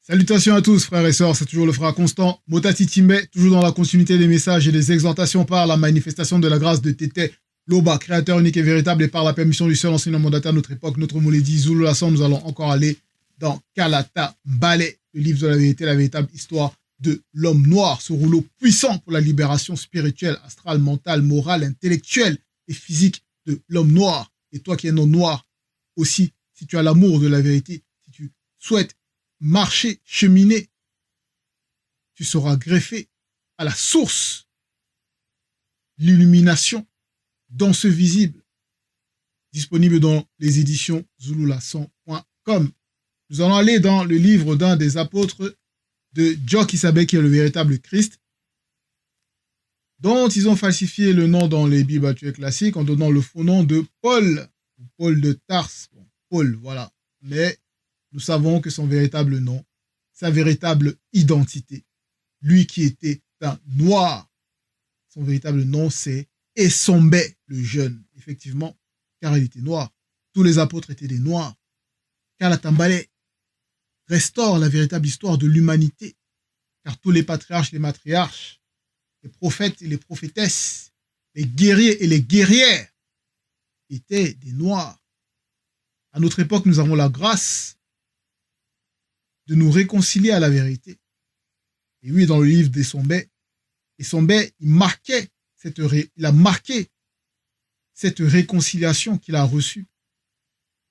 Salutations à tous, frères et sœurs, c'est toujours le frère Constant, Motati Timbe, toujours dans la continuité des messages et des exhortations par la manifestation de la grâce de Tété Loba, créateur unique et véritable, et par la permission du seul enseignant mandataire de notre époque, notre Mouledi Zulu Lasson. Nous allons encore aller dans Kalata Mbale, le livre de la vérité, la véritable histoire de l'homme noir, ce rouleau puissant pour la libération spirituelle, astrale, mentale, morale, intellectuelle et physique de l'homme noir. Et toi qui es non noir aussi, si tu as l'amour de la vérité, si tu souhaites marcher, cheminer, tu seras greffé à la source, l'illumination dans ce visible, disponible dans les éditions zululasson.com. Nous allons aller dans le livre d'un des apôtres de Djo Kisabe, qui est le véritable Christ, dont ils ont falsifié le nom dans les Bibles actuelles classiques en donnant le faux nom de Paul, Paul de Tarse. Bon, Paul, voilà. Mais nous savons que son véritable nom, sa véritable identité, lui qui était un noir, son véritable nom c'est Essombe le jeune, effectivement, car il était noir. Tous les apôtres étaient des noirs. Kalata Mbale restaure la véritable histoire de l'humanité, car tous les patriarches, les matriarches, les prophètes et les prophétesses, les guerriers et les guerrières étaient des noirs. À notre époque, nous avons la grâce de nous réconcilier à la vérité. Et oui, dans le livre d'Essombe, Essombe, il a marqué cette réconciliation qu'il a reçue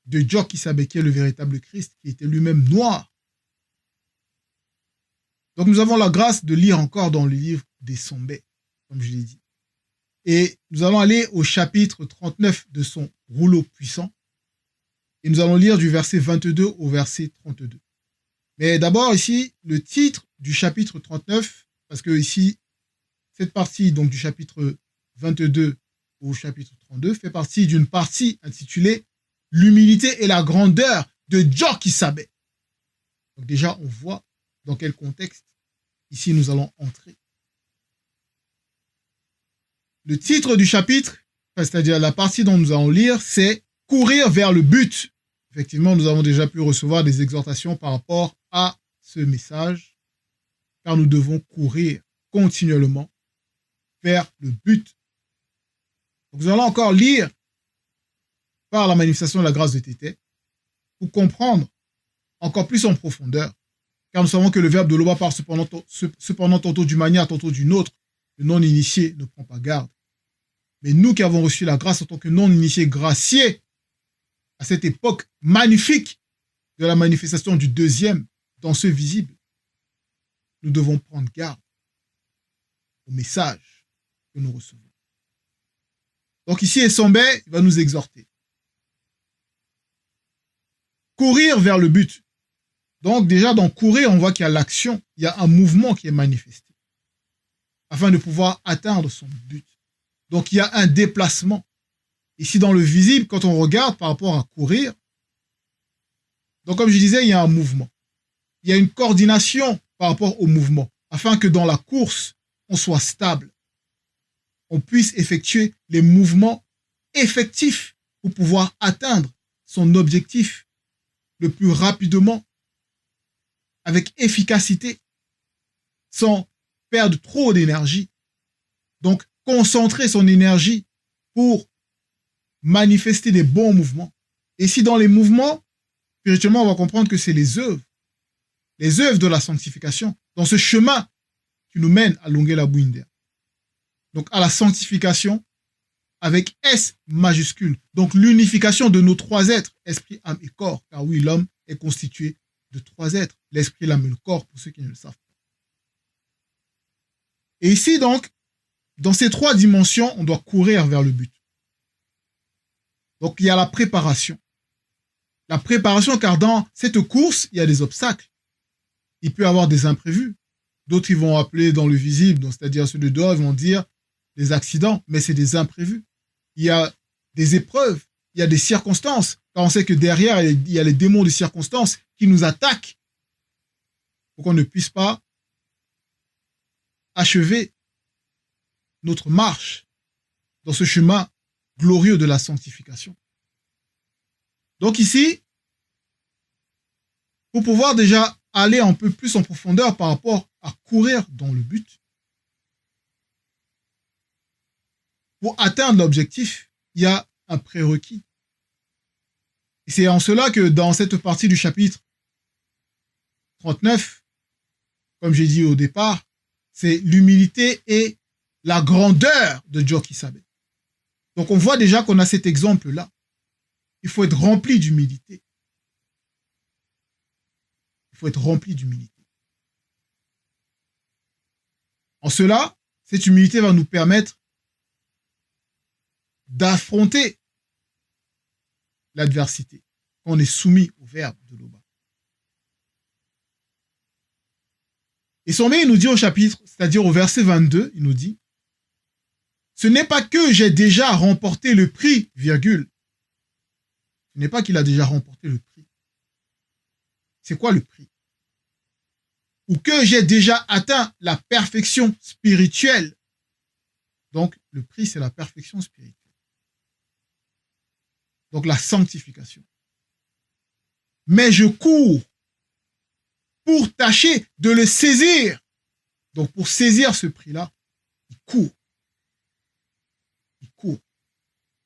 de Djo Kisabe, qui est le véritable Christ, qui était lui-même noir. Donc nous avons la grâce de lire encore dans le livre d'Essombe, comme je l'ai dit. Et nous allons aller au chapitre 39 de son rouleau puissant. Et nous allons lire du verset 22 au verset 32. Mais d'abord ici, le titre du chapitre 39, parce que ici, cette partie donc du chapitre 22 au chapitre 32 fait partie d'une partie intitulée « L'humilité et la grandeur de Djo Kisabe ». Donc déjà, on voit dans quel contexte ici nous allons entrer. Le titre du chapitre, c'est-à-dire la partie dont nous allons lire, c'est « Courir vers le but ». Effectivement, nous avons déjà pu recevoir des exhortations par rapport à ce message, car nous devons courir continuellement vers le but. Donc, nous allons encore lire par la manifestation de la grâce de Tété pour comprendre encore plus en profondeur, car nous savons que le verbe de Loba part cependant tantôt d'une manière, tantôt d'une autre. Le non-initié ne prend pas garde. Mais nous qui avons reçu la grâce en tant que non-initiés graciés, à cette époque magnifique de la manifestation du deuxième dans ce visible, nous devons prendre garde au message que nous recevons. Donc ici, Essombe va nous exhorter. Courir vers le but. Donc déjà, dans courir, on voit qu'il y a l'action, il y a un mouvement qui est manifesté afin de pouvoir atteindre son but. Donc il y a un déplacement. Ici, dans le visible, quand on regarde par rapport à courir, donc comme je disais, il y a un mouvement. Il y a une coordination par rapport au mouvement, afin que dans la course, on soit stable. On puisse effectuer les mouvements effectifs pour pouvoir atteindre son objectif le plus rapidement, avec efficacité, sans perdre trop d'énergie. Donc, concentrer son énergie pour manifester des bons mouvements. Et si dans les mouvements, spirituellement, on va comprendre que c'est les œuvres de la sanctification, dans ce chemin qui nous mène à Longela Bouinder. Donc à la sanctification avec S majuscule. Donc l'unification de nos trois êtres, esprit, âme et corps. Car oui, l'homme est constitué de trois êtres, l'esprit, l'âme et le corps, pour ceux qui ne le savent pas. Et ici donc, dans ces trois dimensions, on doit courir vers le but. Donc, il y a la préparation. La préparation, car dans cette course, il y a des obstacles. Il peut y avoir des imprévus. D'autres, ils vont appeler dans le visible, c'est-à-dire ceux de dehors, ils vont dire des accidents, mais c'est des imprévus. Il y a des épreuves, il y a des circonstances, car on sait que derrière, il y a les démons de circonstances qui nous attaquent pour qu'on ne puisse pas achever notre marche dans ce chemin glorieux de la sanctification. Donc ici, pour pouvoir déjà aller un peu plus en profondeur par rapport à courir dans le but, pour atteindre l'objectif, il y a un prérequis. Et c'est en cela que dans cette partie du chapitre 39, comme j'ai dit au départ, c'est l'humilité et la grandeur de Joe Kisabe. Donc on voit déjà qu'on a cet exemple-là. Il faut être rempli d'humilité. Il faut être rempli d'humilité. En cela, cette humilité va nous permettre d'affronter l'adversité quand on est soumis au verbe de Loba. Et Sommet, il nous dit au chapitre, c'est-à-dire au verset 22, il nous dit « Ce n'est pas que j'ai déjà remporté le prix, virgule. » Ce n'est pas qu'il a déjà remporté le prix. C'est quoi le prix? Ou que j'ai déjà atteint la perfection spirituelle. Donc, le prix, c'est la perfection spirituelle. Donc, la sanctification. Mais je cours pour tâcher de le saisir. Donc, pour saisir ce prix-là, il court. Il court.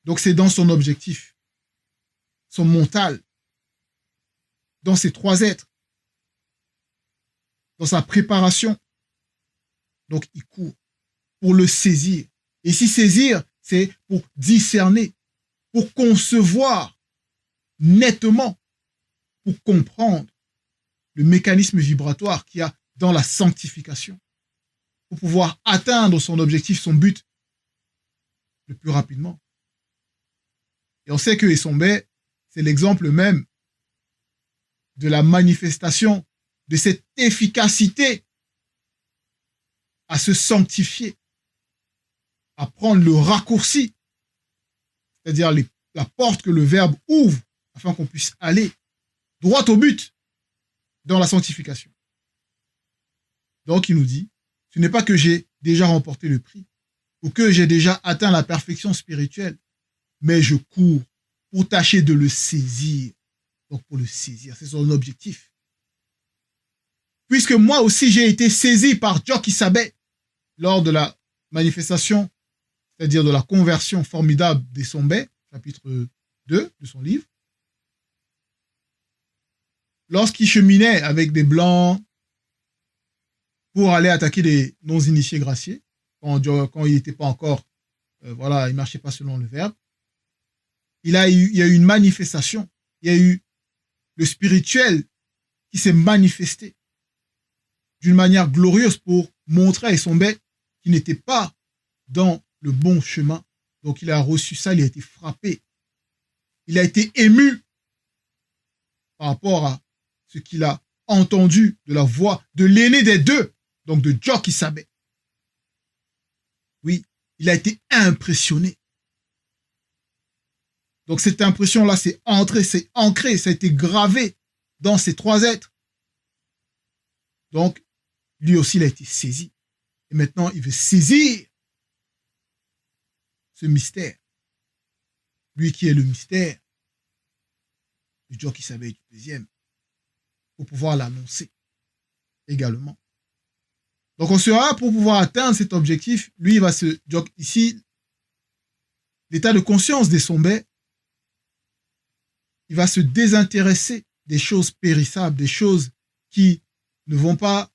Donc, c'est dans son objectif, son mental, dans ses trois êtres, dans sa préparation. Donc, il court pour le saisir. Et si saisir, c'est pour discerner, pour concevoir nettement, pour comprendre le mécanisme vibratoire qu'il y a dans la sanctification, pour pouvoir atteindre son objectif, son but, le plus rapidement. Et on sait que Esombe, c'est l'exemple même de la manifestation de cette efficacité à se sanctifier, à prendre le raccourci, c'est-à-dire la porte que le Verbe ouvre afin qu'on puisse aller droit au but dans la sanctification. Donc il nous dit, ce n'est pas que j'ai déjà remporté le prix ou que j'ai déjà atteint la perfection spirituelle, mais je cours pour tâcher de le saisir. Donc pour le saisir, c'est son objectif. Puisque moi aussi j'ai été saisi par Joe Kisabe lors de la manifestation, c'est-à-dire de la conversion formidable d'Esombe, chapitre 2 de son livre, lorsqu'il cheminait avec des blancs pour aller attaquer les non-initiés graciés, quand il n'était pas encore, il ne marchait pas selon le verbe, il y a eu une manifestation, il y a eu le spirituel qui s'est manifesté d'une manière glorieuse pour montrer à Esombe qu'il n'était pas dans le bon chemin. Donc il a reçu ça, il a été frappé. Il a été ému par rapport à ce qu'il a entendu de la voix de l'aîné des deux, donc de Joe Kisabe. Oui, il a été impressionné. Donc cette impression-là, c'est entré, c'est ancré, ça a été gravé dans ces trois êtres. Donc, lui aussi, il a été saisi. Et maintenant, il veut saisir ce mystère. Lui qui est le mystère du Joe Kisabe du deuxième, pour pouvoir l'annoncer également. Donc on sera, pour pouvoir atteindre cet objectif, lui, il va se... Ici, l'état de conscience d'Esombe, il va se désintéresser des choses périssables, des choses qui ne vont pas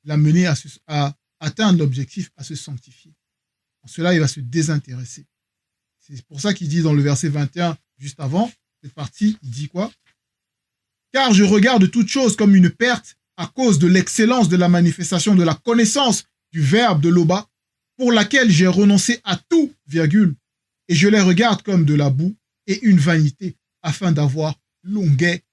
l'amener à atteindre l'objectif, à se sanctifier. En cela, il va se désintéresser. C'est pour ça qu'il dit dans le verset 21, juste avant, cette partie, il dit quoi? Car je regarde toute chose comme une perte à cause de l'excellence de la manifestation de la connaissance du verbe de Loba, pour laquelle j'ai renoncé à tout, virgule, et je les regarde comme de la boue et une vanité, afin d'avoir longuet,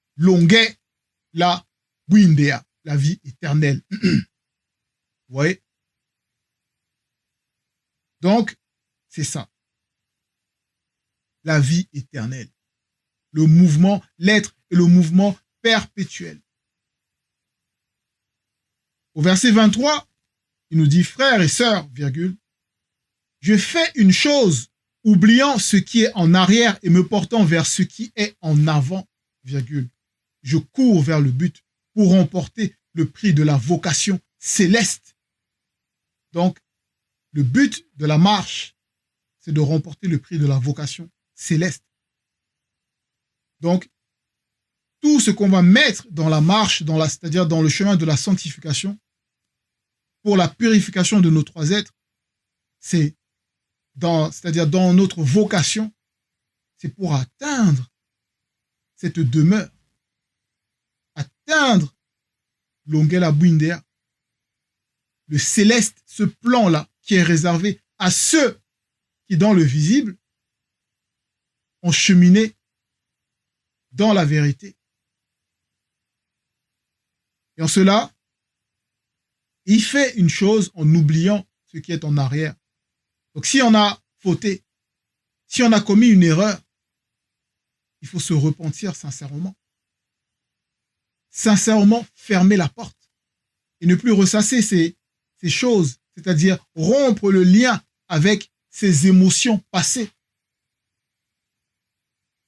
la Windea, la vie éternelle. Vous voyez? Donc, c'est ça. La vie éternelle. Le mouvement, l'être et le mouvement perpétuel. Au verset 23, il nous dit, frères et sœurs, virgule, je fais une chose, oubliant ce qui est en arrière et me portant vers ce qui est en avant, virgule. Je cours vers le but pour remporter le prix de la vocation céleste. Donc, le but de la marche, c'est de remporter le prix de la vocation céleste. Donc, tout ce qu'on va mettre dans la marche, c'est-à-dire dans le chemin de la sanctification, pour la purification de nos trois êtres, c'est-à-dire dans notre vocation, c'est pour atteindre cette demeure, atteindre l'Ongela Buindea, le céleste, ce plan-là qui est réservé à ceux qui, dans le visible, ont cheminé dans la vérité. Et en cela, il fait une chose en oubliant ce qui est en arrière. Donc si on a fauté, si on a commis une erreur, il faut se repentir sincèrement. Sincèrement, fermer la porte et ne plus ressasser ces choses, c'est-à-dire rompre le lien avec ces émotions passées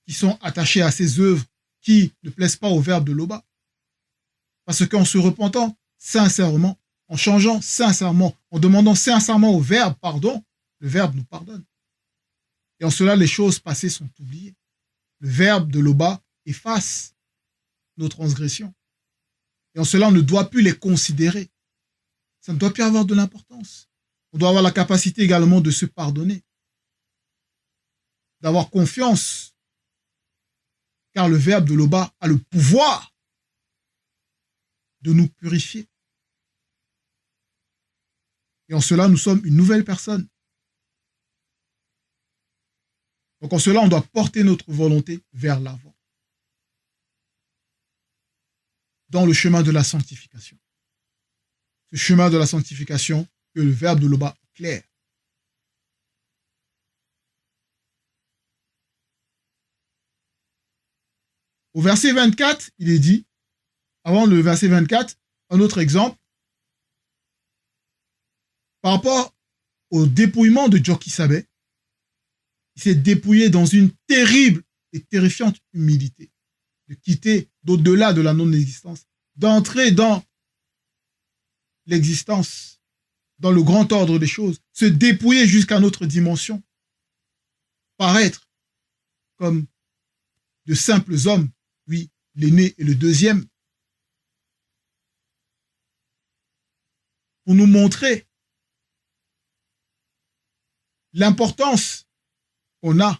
qui sont attachées à ces œuvres qui ne plaisent pas au Verbe de l'Oba. Parce qu'en se repentant sincèrement, en changeant sincèrement, en demandant sincèrement au Verbe pardon, le Verbe nous pardonne. Et en cela, les choses passées sont oubliées. Le Verbe de l'Oba efface nos transgressions. Et en cela, on ne doit plus les considérer. Ça ne doit plus avoir de l'importance. On doit avoir la capacité également de se pardonner, d'avoir confiance, car le Verbe de l'Oba a le pouvoir de nous purifier. Et en cela, nous sommes une nouvelle personne. Donc en cela, on doit porter notre volonté vers l'avant, dans le chemin de la sanctification. Ce chemin de la sanctification que le Verbe de l'Oba éclaire. Au verset 24, il est dit, avant le verset 24, un autre exemple, par rapport au dépouillement de Djokisabe, il s'est dépouillé dans une terrible et terrifiante humilité, de quitter d'au-delà de la non-existence, d'entrer dans l'existence, dans le grand ordre des choses, se dépouiller jusqu'à notre dimension, paraître comme de simples hommes, oui, l'aîné et le deuxième, pour nous montrer l'importance qu'on a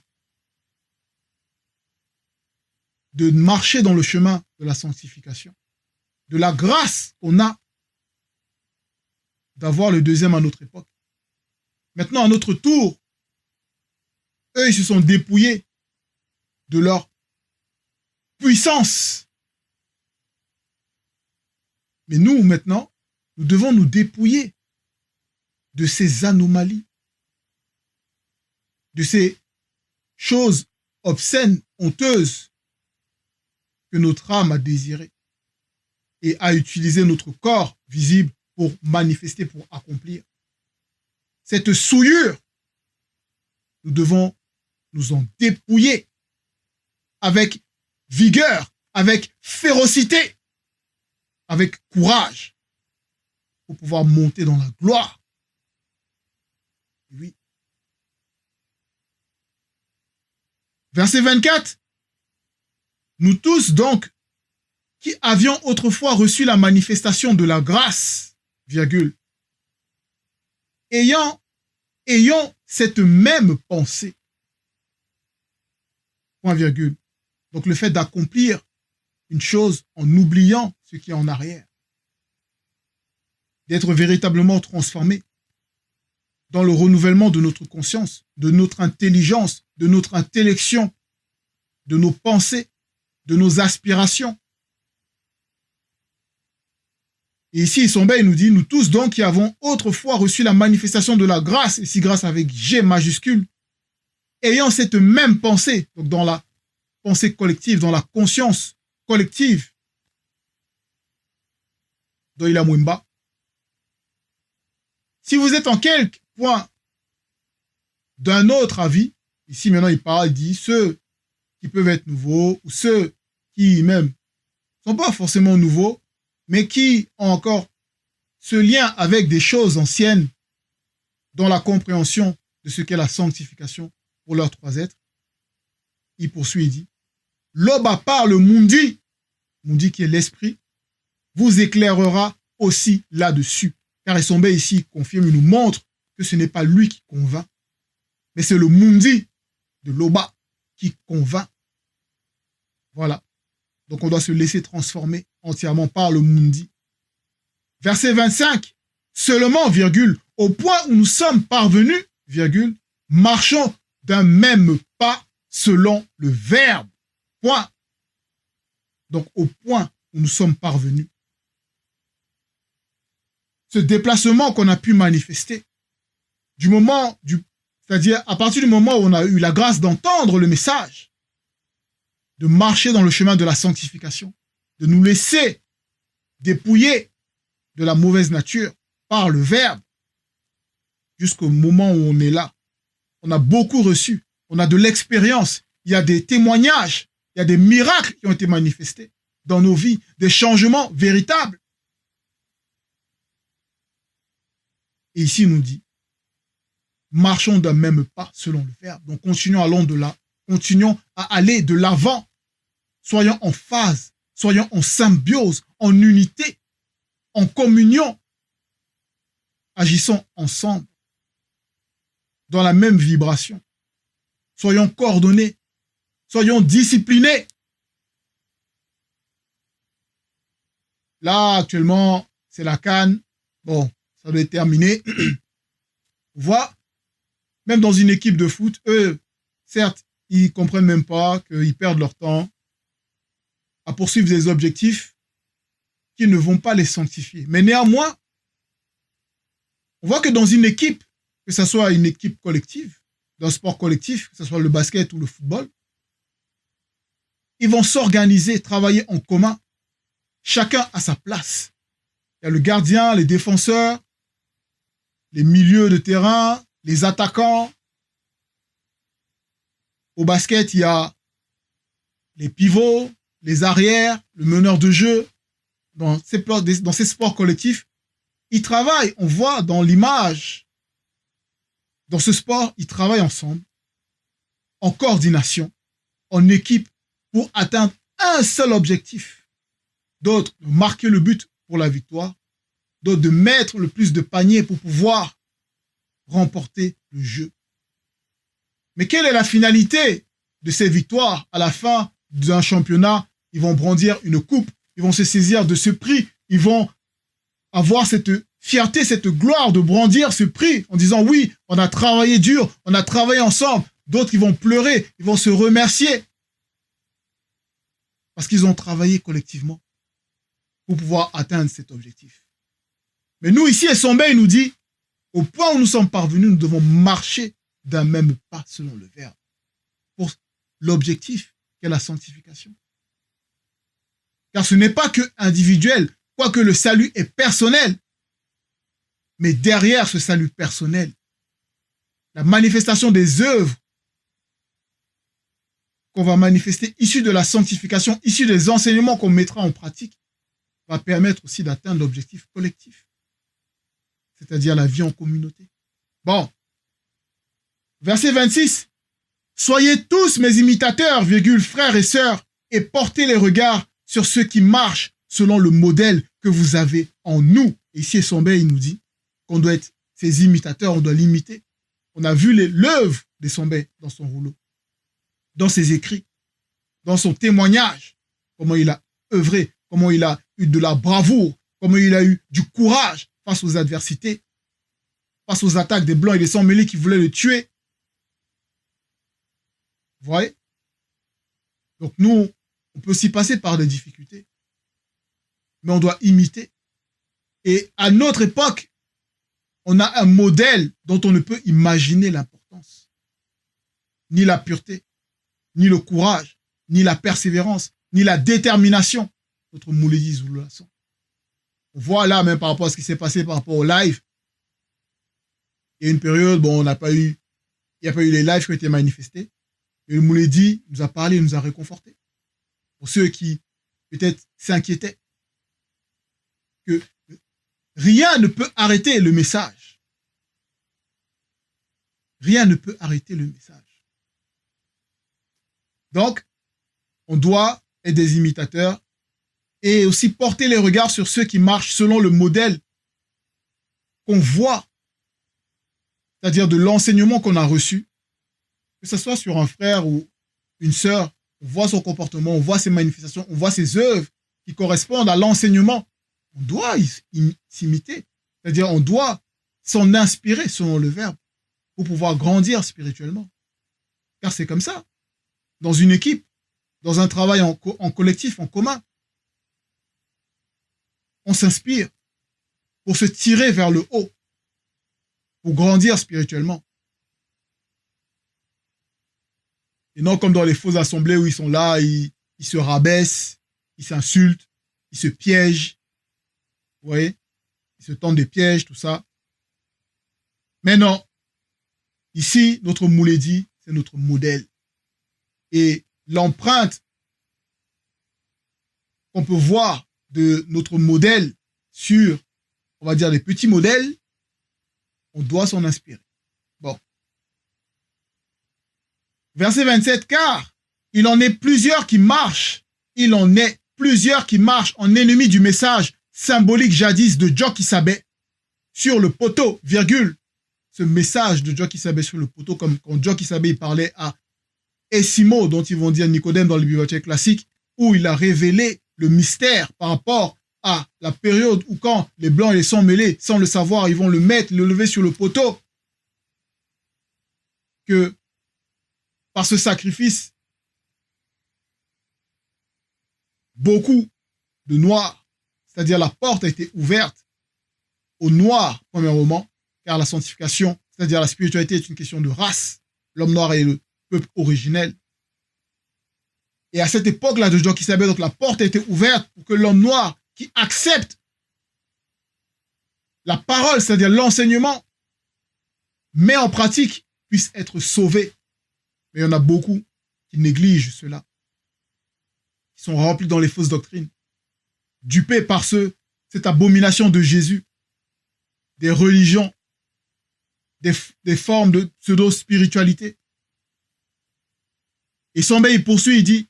de marcher dans le chemin de la sanctification, de la grâce qu'on a d'avoir le deuxième à notre époque. Maintenant, à notre tour, eux, ils se sont dépouillés de leur puissance. Mais nous, maintenant, nous devons nous dépouiller de ces anomalies, de ces choses obscènes, honteuses que notre âme a désirées et a utilisé notre corps visible pour manifester, pour accomplir. Cette souillure, nous devons nous en dépouiller avec vigueur, avec férocité, avec courage, pour pouvoir monter dans la gloire. Oui. Verset 24. Nous tous donc, qui avions autrefois reçu la manifestation de la grâce, virgule, ayant cette même pensée, point virgule. Donc le fait d'accomplir une chose en oubliant ce qui est en arrière, d'être véritablement transformé dans le renouvellement de notre conscience, de notre intelligence, de notre intellection, de nos pensées, de nos aspirations. Et ici, Isombe, il nous dit, nous tous donc qui avons autrefois reçu la manifestation de la grâce, ici grâce avec G majuscule, ayant cette même pensée, donc dans la pensée collective, dans la conscience collective, Doïla Mwimba. Si vous êtes en quelque point d'un autre avis, ici maintenant il parle, il dit ceux qui peuvent être nouveaux, ou ceux qui même ne sont pas forcément nouveaux, mais qui ont encore ce lien avec des choses anciennes dans la compréhension de ce qu'est la sanctification pour leurs trois êtres. Il poursuit et dit, Loba par le Mundi qui est l'esprit, vous éclairera aussi là-dessus. Car Essombe ici confirme, il nous montre que ce n'est pas lui qui convainc, mais c'est le Mundi de Loba qui convainc. Voilà. Donc on doit se laisser transformer entièrement par le Mundi. Verset 25. Seulement, virgule, au point où nous sommes parvenus, virgule, marchons d'un même pas selon le Verbe. Point. Donc au point où nous sommes parvenus. Ce déplacement qu'on a pu manifester, c'est-à-dire à partir du moment où on a eu la grâce d'entendre le message, de marcher dans le chemin de la sanctification, de nous laisser dépouiller de la mauvaise nature par le Verbe, jusqu'au moment où on est là. On a beaucoup reçu, on a de l'expérience, il y a des témoignages, il y a des miracles qui ont été manifestés dans nos vies, des changements véritables. Et ici, il nous dit, marchons d'un même pas selon le Verbe. Donc, continuons à aller de l'avant. Soyons en phase, soyons en symbiose, en unité, en communion. Agissons ensemble, dans la même vibration. Soyons coordonnés, soyons disciplinés. Là, actuellement, c'est la CAN. Bon, ça doit être terminé. On voit, même dans une équipe de foot, eux, certes, ils ne comprennent même pas qu'ils perdent leur temps à poursuivre des objectifs qui ne vont pas les sanctifier. Mais néanmoins, on voit que dans une équipe, que ce soit une équipe collective, d'un sport collectif, que ce soit le basket ou le football, ils vont s'organiser, travailler en commun, chacun à sa place. Il y a le gardien, les défenseurs, les milieux de terrain, les attaquants. Au basket, il y a les pivots, les arrières, le meneur de jeu. Dans ces sports collectifs, ils travaillent, on voit dans l'image. Dans ce sport, ils travaillent ensemble, en coordination, en équipe, pour atteindre un seul objectif. D'autres, de marquer le but pour la victoire. D'autres, de mettre le plus de paniers pour pouvoir remporter le jeu. Mais quelle est la finalité de ces victoires? À la fin d'un championnat, ils vont brandir une coupe, ils vont se saisir de ce prix, ils vont avoir cette fierté, cette gloire de brandir ce prix en disant oui, on a travaillé dur, on a travaillé ensemble. D'autres, ils vont pleurer, ils vont se remercier parce qu'ils ont travaillé collectivement pour pouvoir atteindre cet objectif. Mais nous, ici, Essombe, il nous dit, au point où nous sommes parvenus, nous devons marcher d'un même pas selon le Verbe pour l'objectif qu'est la sanctification. Car ce n'est pas que individuel, quoique le salut est personnel, mais derrière ce salut personnel, la manifestation des œuvres qu'on va manifester, issues de la sanctification, issues des enseignements qu'on mettra en pratique, va permettre aussi d'atteindre l'objectif collectif, c'est-à-dire la vie en communauté. Bon, verset 26. Soyez tous mes imitateurs, virgule, frères et sœurs, et portez les regards sur ceux qui marchent selon le modèle que vous avez en nous. Et ici, Essombe, il nous dit qu'on doit être ses imitateurs, on doit l'imiter. On a vu l'œuvre d'Essombe dans son rouleau, dans ses écrits, dans son témoignage, comment il a œuvré, comment il a eu de la bravoure, comment il a eu du courage face aux adversités, face aux attaques des Blancs et des Sans-Mêlés qui voulaient le tuer. Vous voyez? Donc nous, on peut s'y passer par des difficultés, mais on doit imiter. Et à notre époque, on a un modèle dont on ne peut imaginer l'importance. Ni la pureté, ni le courage, ni la persévérance, ni la détermination. Notre Mouledi Zoulasson. On voit là, même par rapport à ce qui s'est passé par rapport au live. Il y a une période, bon, il n'y a pas eu les lives qui ont été manifestés. Et le Mouledi nous a parlé, il nous a réconfortés. Pour ceux qui, peut-être, s'inquiétaient. que rien ne peut arrêter le message. Rien ne peut arrêter le message. Donc, on doit être des imitateurs et aussi porter les regards sur ceux qui marchent selon le modèle qu'on voit, c'est-à-dire de l'enseignement qu'on a reçu, que ce soit sur un frère ou une sœur, on voit son comportement, on voit ses manifestations, on voit ses œuvres qui correspondent à l'enseignement. On doit s'imiter, c'est-à-dire on doit s'en inspirer selon le verbe pour pouvoir grandir spirituellement. Car c'est comme ça, dans une équipe, dans un travail en collectif, en commun, on s'inspire pour se tirer vers le haut, pour grandir spirituellement. Et non comme dans les fausses assemblées où ils sont là, ils se rabaissent, ils s'insultent, ils se piègent. Vous voyez? Ils se tendent des pièges, tout ça. Mais non. Ici, notre Mouledi, c'est notre modèle. Et l'empreinte qu'on peut voir de notre modèle sur, on va dire, les petits modèles, on doit s'en inspirer. Bon. Verset 27, car il en est plusieurs qui marchent, en ennemis du message symbolique jadis de Djoki Sabé sur le poteau, virgule. Ce message de Djoki Sabé sur le poteau, comme quand Djoki Sabé parlait à Essimo, dont ils vont dire Nicodème dans les bibliothèques classiques, où il a révélé le mystère par rapport à la période où quand les blancs et les sangs mêlés, sans le savoir, ils vont le mettre, le lever sur le poteau, que par ce sacrifice, beaucoup de noirs, c'est-à-dire la porte a été ouverte aux noirs, premièrement, car la sanctification, c'est-à-dire la spiritualité est une question de race. L'homme noir est le peuple originel. Et à cette époque-là de Djoki Sabé, donc la porte a été ouverte pour que l'homme noir qui accepte la parole, c'est-à-dire l'enseignement, met en pratique, puisse être sauvé. Mais il y en a beaucoup qui négligent cela, qui sont remplis dans les fausses doctrines, dupés par cette abomination de Jésus, des religions, des formes de pseudo-spiritualité. Et Sambé, il poursuit, il dit,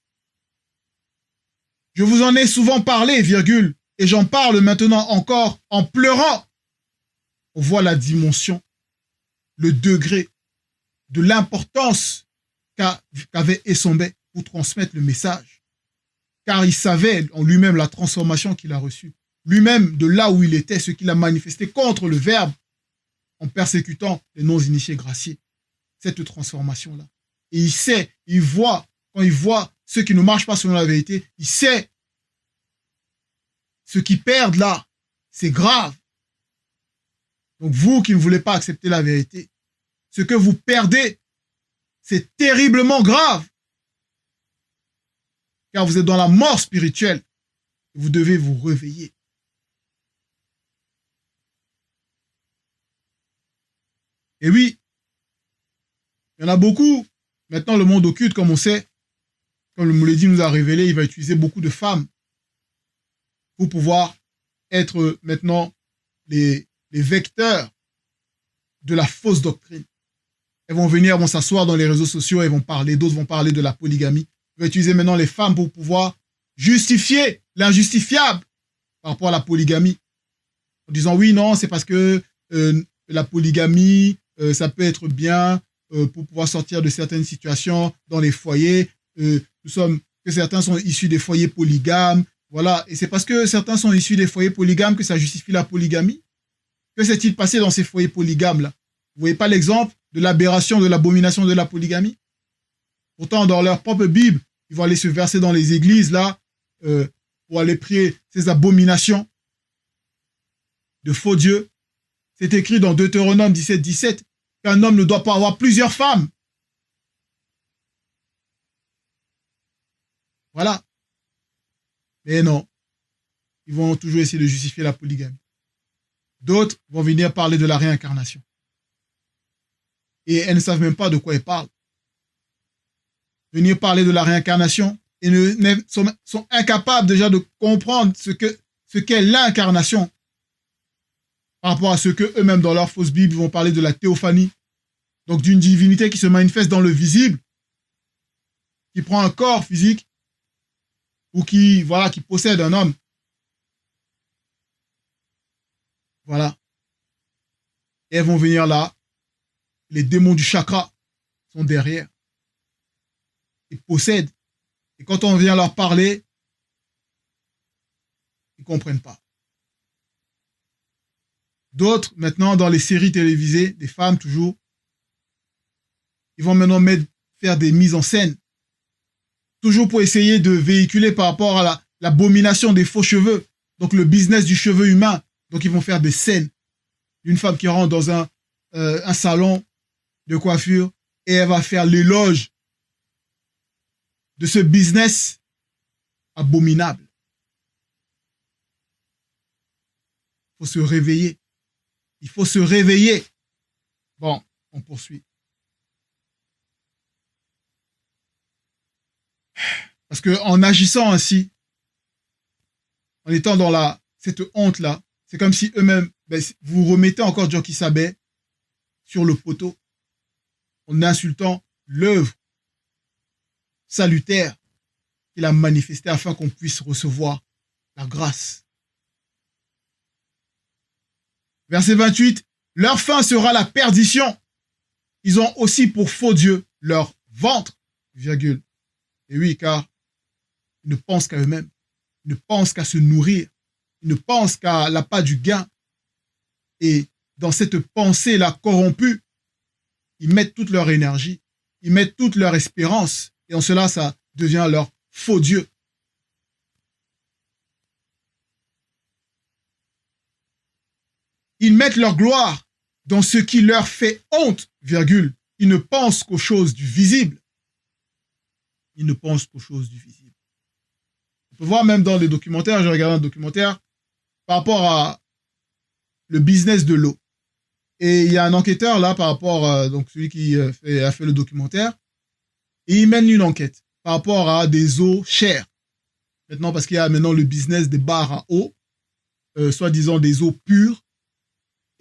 je vous en ai souvent parlé, virgule, et j'en parle maintenant encore en pleurant. On voit la dimension, le degré de l'importance qu'avait Essambé pour transmettre le message. Car il savait en lui-même la transformation qu'il a reçue. Lui-même, de là où il était, ce qu'il a manifesté contre le Verbe en persécutant les non-initiés graciés. Cette transformation-là. Et il sait, il voit, quand il voit ceux qui ne marchent pas selon la vérité, il sait ceux qui perdent là, c'est grave. Donc vous qui ne voulez pas accepter la vérité, ce que vous perdez, c'est terriblement grave. Car vous êtes dans la mort spirituelle. Vous devez vous réveiller. Et oui, il y en a beaucoup. Maintenant, le monde occulte, comme on sait, comme le Mouledi nous a révélé, il va utiliser beaucoup de femmes pour pouvoir être maintenant les vecteurs de la fausse doctrine. Elles vont venir, elles vont s'asseoir dans les réseaux sociaux, elles vont parler, d'autres vont parler de la polygamie. Il va utiliser maintenant les femmes pour pouvoir justifier l'injustifiable par rapport à la polygamie. En disant oui, non, c'est parce que la polygamie, ça peut être bien pour pouvoir sortir de certaines situations dans les foyers. Que certains sont issus des foyers polygames. Voilà. Et c'est parce que certains sont issus des foyers polygames que ça justifie la polygamie. Que s'est-il passé dans ces foyers polygames-là? Vous voyez pas l'exemple de l'aberration, de l'abomination de la polygamie? Pourtant, dans leur propre Bible, ils vont aller se verser dans les églises, là, pour aller prier ces abominations de faux dieux. C'est écrit dans Deutéronome 17, qu'un homme ne doit pas avoir plusieurs femmes. Voilà. Mais non. Ils vont toujours essayer de justifier la polygamie. D'autres vont venir parler de la réincarnation. Et elles ne savent même pas de quoi elles parlent. Venir parler de la réincarnation et sont incapables déjà de comprendre ce ce qu'est l'incarnation par rapport à ce que eux-mêmes dans leur fausse Bible vont parler de la théophanie, donc d'une divinité qui se manifeste dans le visible, qui prend un corps physique ou qui possède un homme. Voilà. Et elles vont venir là. Les démons du chakra sont derrière. Ils possèdent. Et quand on vient leur parler, ils ne comprennent pas. D'autres, maintenant, dans les séries télévisées, des femmes toujours, ils vont maintenant faire des mises en scène, toujours pour essayer de véhiculer par rapport à l'abomination des faux cheveux, donc le business du cheveu humain. Donc ils vont faire des scènes d'une femme qui rentre dans un salon de coiffure et elle va faire l'éloge de ce business abominable. Il faut se réveiller. Il faut se réveiller. Bon, on poursuit. Parce qu'en agissant ainsi, en étant dans cette honte-là, c'est comme si eux-mêmes, vous remettez encore Djoki Sabé sur le poteau en insultant l'œuvre salutaire qu'il a manifestée afin qu'on puisse recevoir la grâce. Verset 28, leur fin sera la perdition. Ils ont aussi pour faux Dieu leur ventre, virgule. Et oui, car ils ne pensent qu'à eux-mêmes. Ils ne pensent qu'à se nourrir. Ils ne pensent qu'à l'appât du gain. Et dans cette pensée-là corrompue, ils mettent toute leur énergie, ils mettent toute leur espérance. Et en cela, ça devient leur faux Dieu. Ils mettent leur gloire dans ce qui leur fait honte, virgule. Ils ne pensent qu'aux choses du visible. Ils ne pensent qu'aux choses du visible. On peut voir même dans les documentaires, j'ai regardé un documentaire par rapport à le business de l'eau. Et il y a un enquêteur là par rapport, donc celui qui a fait le documentaire, et il mène une enquête par rapport à des eaux chères. Maintenant, parce qu'il y a maintenant le business des bars à eau, soi-disant des eaux pures.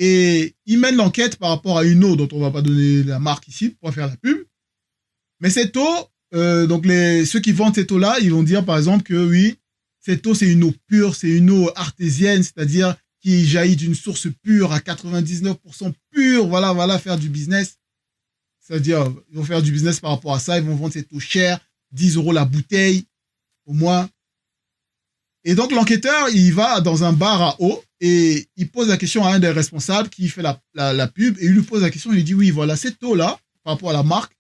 Et il mène l'enquête par rapport à une eau dont on ne va pas donner la marque ici pour faire la pub. Mais cette eau, donc ceux qui vendent cette eau-là, ils vont dire par exemple que oui, cette eau c'est une eau pure, c'est une eau artésienne, c'est-à-dire qui jaillit d'une source pure à 99% pure, voilà, faire du business. C'est-à-dire, ils vont faire du business par rapport à ça, ils vont vendre cette eau chère, 10 € la bouteille, au moins. Et donc l'enquêteur, il va dans un bar à eau et il pose la question à un des responsables qui fait la pub et il lui pose la question, il lui dit oui, voilà, cette eau-là, par rapport à la marque,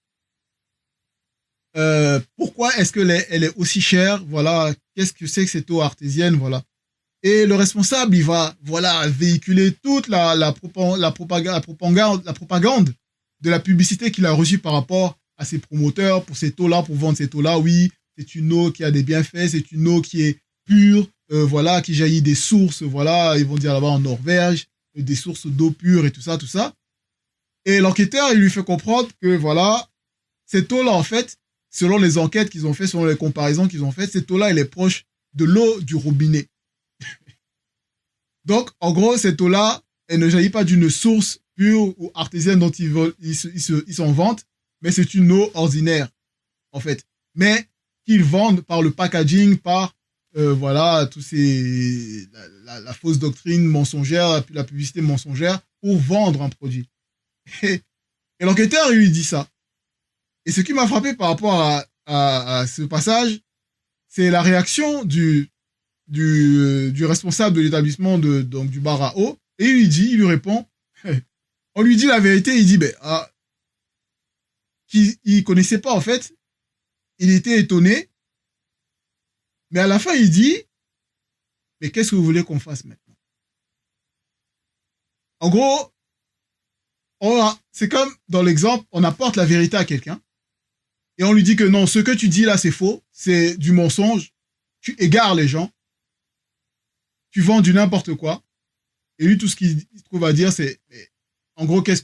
pourquoi est-ce qu'elle est aussi chère? Voilà, qu'est-ce que c'est que cette eau artésienne? Voilà. Et le responsable, il va véhiculer toute la propagande de la publicité qu'il a reçue par rapport à ses promoteurs pour cette eau-là, pour vendre cette eau-là. Oui, c'est une eau qui a des bienfaits, c'est une eau qui est pure, qui jaillit des sources, ils vont dire là-bas en Norvège, des sources d'eau pure et tout ça. Et l'enquêteur, il lui fait comprendre que cette eau-là, en fait, selon les enquêtes qu'ils ont fait, selon les comparaisons qu'ils ont fait, cette eau-là, elle est proche de l'eau du robinet. Donc, en gros, cette eau-là, elle ne jaillit pas d'une source pure ou artésienne dont ils s'en vantent, mais c'est une eau ordinaire, en fait. Mais qu'ils vendent par le packaging, par tous la fausse doctrine mensongère, la publicité mensongère, pour vendre un produit. Et l'enquêteur, il lui dit ça. Et ce qui m'a frappé par rapport à ce passage, c'est la réaction du responsable de l'établissement du bar à eau, et il lui répond, on lui dit la vérité, il dit, qu'il connaissait pas en fait, il était étonné, mais à la fin il dit, mais qu'est-ce que vous voulez qu'on fasse maintenant? En gros, c'est comme dans l'exemple, on apporte la vérité à quelqu'un, et on lui dit que non, ce que tu dis là c'est faux, c'est du mensonge, tu égares les gens, tu vends du n'importe quoi, et lui, tout ce qu'il trouve à dire, c'est, en gros, qu'est-ce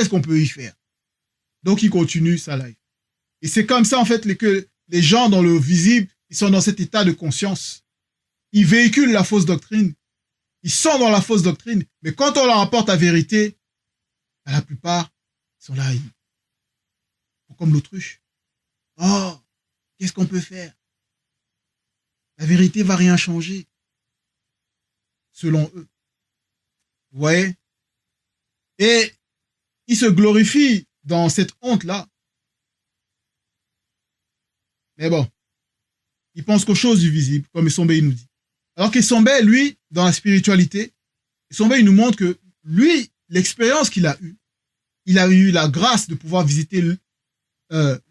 qu'on peut y faire? Donc, il continue sa live. Et c'est comme ça, en fait, que les gens dans le visible, ils sont dans cet état de conscience. ils véhiculent la fausse doctrine. Ils sont dans la fausse doctrine. Mais quand on leur apporte la vérité, la plupart sont là, ils sont comme l'autruche. Oh, qu'est-ce qu'on peut faire? La vérité va rien changer. Selon eux. Vous voyez? Et ils se glorifient dans cette honte-là. Mais bon, ils pensent qu'aux choses du visible, comme Essombe nous dit. Alors qu'Essombe, lui, dans la spiritualité, Essombe, il nous montre que lui, l'expérience qu'il a eue, il a eu la grâce de pouvoir visiter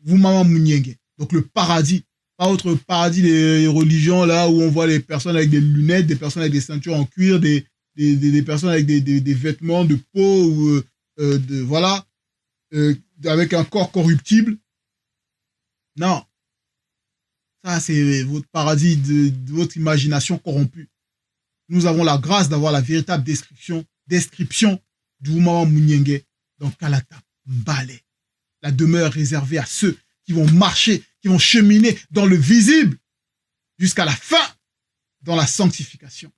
Vumama Munyenge, donc le paradis. Pas autre paradis des religions, là où on voit les personnes avec des lunettes, des personnes avec des ceintures en cuir, des personnes avec des vêtements de peau, ou, voilà, avec un corps corruptible. Non. Ça, c'est votre paradis de votre imagination corrompue. Nous avons la grâce d'avoir la véritable description du Vumama Munyenge dans Kalata Mbale. La demeure réservée à ceux qui vont marcher, qui vont cheminer dans le visible jusqu'à la fin dans la sanctification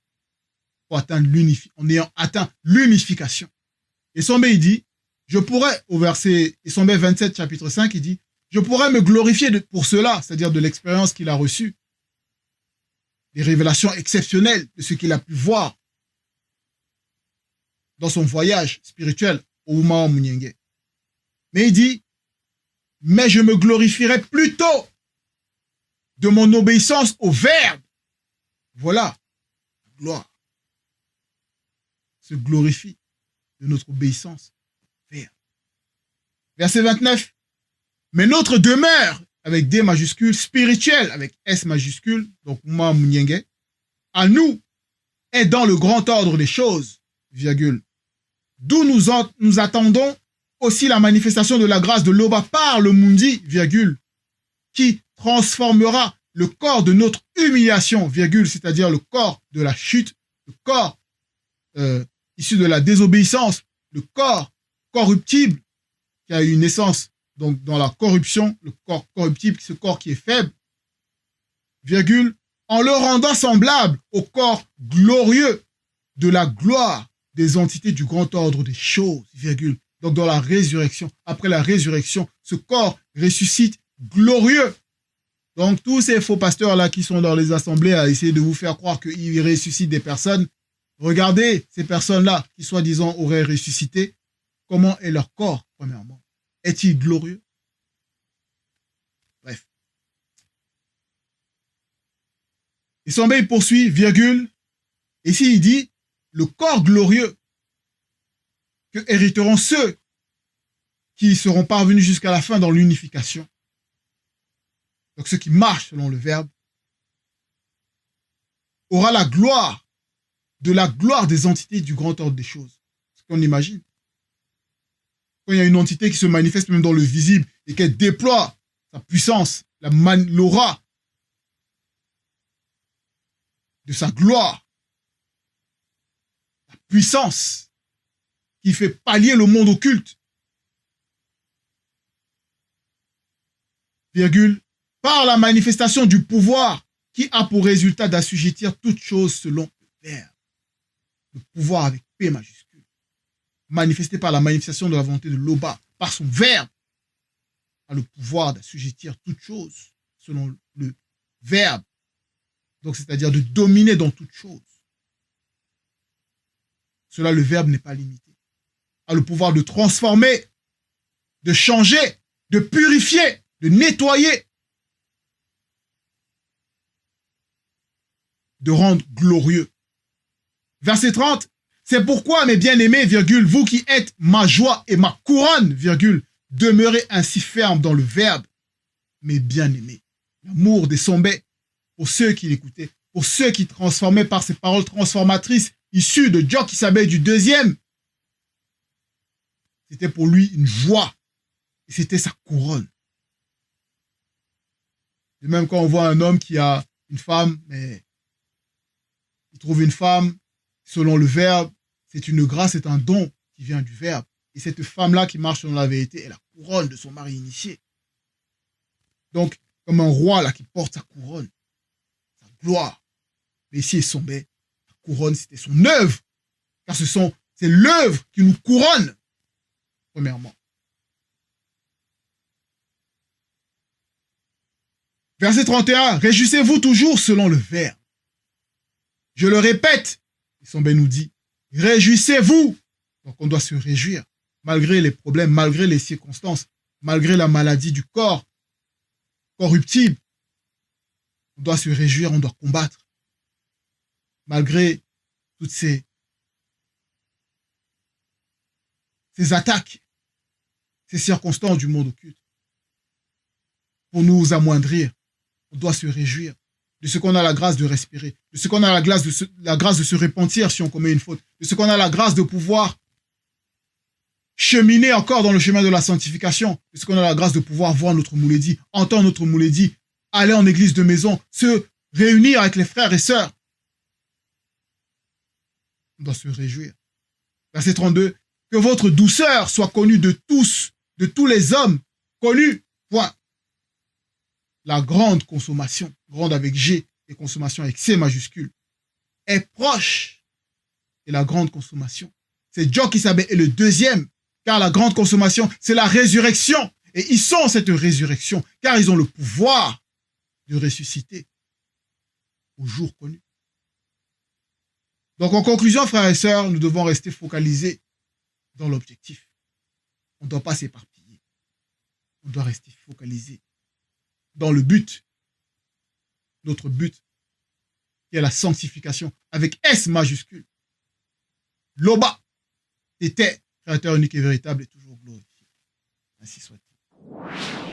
pour atteindre en ayant atteint l'unification. Et Essombe, il dit, je pourrais, au verset Essombe 27, chapitre 5, il dit, je pourrais me glorifier pour cela, c'est-à-dire de l'expérience qu'il a reçue, des révélations exceptionnelles de ce qu'il a pu voir dans son voyage spirituel au Vumama Munyenge. Mais il dit, mais je me glorifierai plutôt de mon obéissance au Verbe. Voilà, la gloire. Se glorifie de notre obéissance au Verbe. Verset 29. Mais notre demeure, avec D majuscule, spirituelle, avec S majuscule, donc Vumama Munyenge, à nous, est dans le grand ordre des choses, virgule. D'où nous attendons aussi la manifestation de la grâce de l'Oba par le Mundi, virgule, qui transformera le corps de notre humiliation, virgule, c'est-à-dire le corps de la chute, le corps issu de la désobéissance, le corps corruptible qui a eu une naissance donc dans la corruption, le corps corruptible, ce corps qui est faible, virgule, en le rendant semblable au corps glorieux de la gloire des entités du grand ordre des choses, virgule. Donc dans la résurrection, après la résurrection, ce corps ressuscite glorieux. Donc tous ces faux pasteurs-là qui sont dans les assemblées à essayer de vous faire croire qu'ils ressuscitent des personnes, regardez ces personnes-là qui soi-disant auraient ressuscité, comment est leur corps, premièrement? Est-il glorieux? Bref. Essombe, il poursuit, virgule, ici il dit, le corps glorieux que hériteront ceux qui seront parvenus jusqu'à la fin dans l'unification. Donc ceux qui marchent selon le Verbe, aura la gloire de la gloire des entités du grand ordre des choses. Ce qu'on imagine. Quand il y a une entité qui se manifeste même dans le visible et qu'elle déploie sa puissance, l'aura de sa gloire, la puissance qui fait pallier le monde occulte, virgule, par la manifestation du pouvoir qui a pour résultat d'assujettir toutes choses selon le Verbe. Le pouvoir avec P majuscule, manifesté par la manifestation de la volonté de l'Oba, par son Verbe, a le pouvoir d'assujettir toutes choses selon le Verbe. Donc, c'est-à-dire de dominer dans toutes choses. Cela, le Verbe n'est pas limité. A le pouvoir de transformer, de changer, de purifier, de nettoyer, de rendre glorieux. Verset 30, c'est pourquoi, mes bien-aimés, virgule, vous qui êtes ma joie et ma couronne, virgule, demeurez ainsi ferme dans le Verbe, mes bien-aimés. L'amour des sombets, pour ceux qui l'écoutaient, pour ceux qui transformaient par ces paroles transformatrices issues de Djok Isabé du deuxième, c'était pour lui une joie, et c'était sa couronne. Et même quand on voit un homme qui a une femme, mais il trouve une femme, selon le Verbe, c'est une grâce, c'est un don qui vient du Verbe. Et cette femme-là qui marche selon la vérité est la couronne de son mari initié. Donc, comme un roi là qui porte sa couronne, sa gloire. Mais ici, Esombé, la couronne, c'était son œuvre. Car c'est l'œuvre qui nous couronne, premièrement. Verset 31, réjouissez-vous toujours selon le verbe. Je le répète, Esombé nous dit, réjouissez-vous. Donc on doit se réjouir, malgré les problèmes, malgré les circonstances, malgré la maladie du corps corruptible. On doit se réjouir, on doit combattre. Malgré toutes ces attaques, ces circonstances du monde occulte. Pour nous amoindrir, on doit se réjouir de ce qu'on a la grâce de respirer, de ce qu'on a la grâce de se repentir si on commet une faute, de ce qu'on a la grâce de pouvoir cheminer encore dans le chemin de la sanctification, de ce qu'on a la grâce de pouvoir voir notre Moulédi, entendre notre Moulédi, aller en église de maison, se réunir avec les frères et sœurs. On doit se réjouir. Verset 32, que votre douceur soit connue de tous les hommes, connue, point. La grande consommation, grande avec G et consommation avec C majuscule, est proche de la grande consommation. C'est Joe qui savait est le deuxième, car la grande consommation, c'est la résurrection. Et ils sont cette résurrection, car ils ont le pouvoir de ressusciter au jour connu. Donc en conclusion, frères et sœurs, nous devons rester focalisés dans l'objectif. On ne doit pas s'éparpiller. On doit rester focalisé dans le but, notre but, qui est la sanctification, avec S majuscule. L'Oba était créateur unique et véritable et toujours glorifié. Ainsi soit-il.